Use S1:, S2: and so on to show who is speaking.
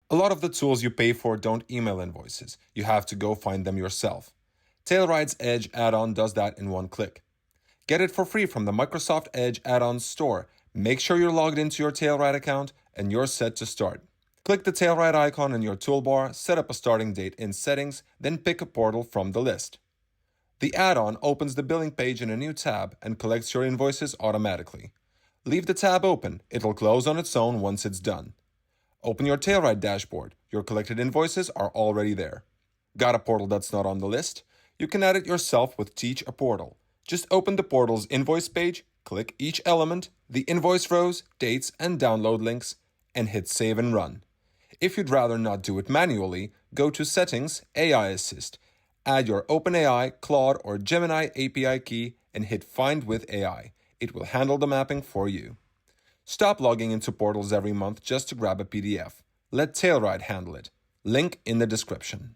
S1: A lot of the tools you pay for don't email invoices. You have to go find them yourself. Tailride's Edge add-on does that in one click. Get it for free from the Microsoft Edge add-on store. Make sure you're logged into your Tailride account and you're set to start. Click the Tailride icon in your toolbar, set up a starting date in Settings, then pick a portal from the list. The add-on opens the billing page in a new tab and collects your invoices automatically. Leave the tab open. It'll close on its own once it's done. Open your Tailride dashboard. Your collected invoices are already there. Got a portal that's not on the list? You can add it yourself with Teach a Portal. Just open the portal's invoice page, click each element, the invoice rows, dates, and download links, and hit Save and Run. If you'd rather not do it manually, go to Settings, AI Assist. Add your OpenAI, Claude, or Gemini API key and hit Find with AI. It will handle the mapping for you. Stop logging into portals every month just to grab a PDF. Let Tailride handle it. Link in the description.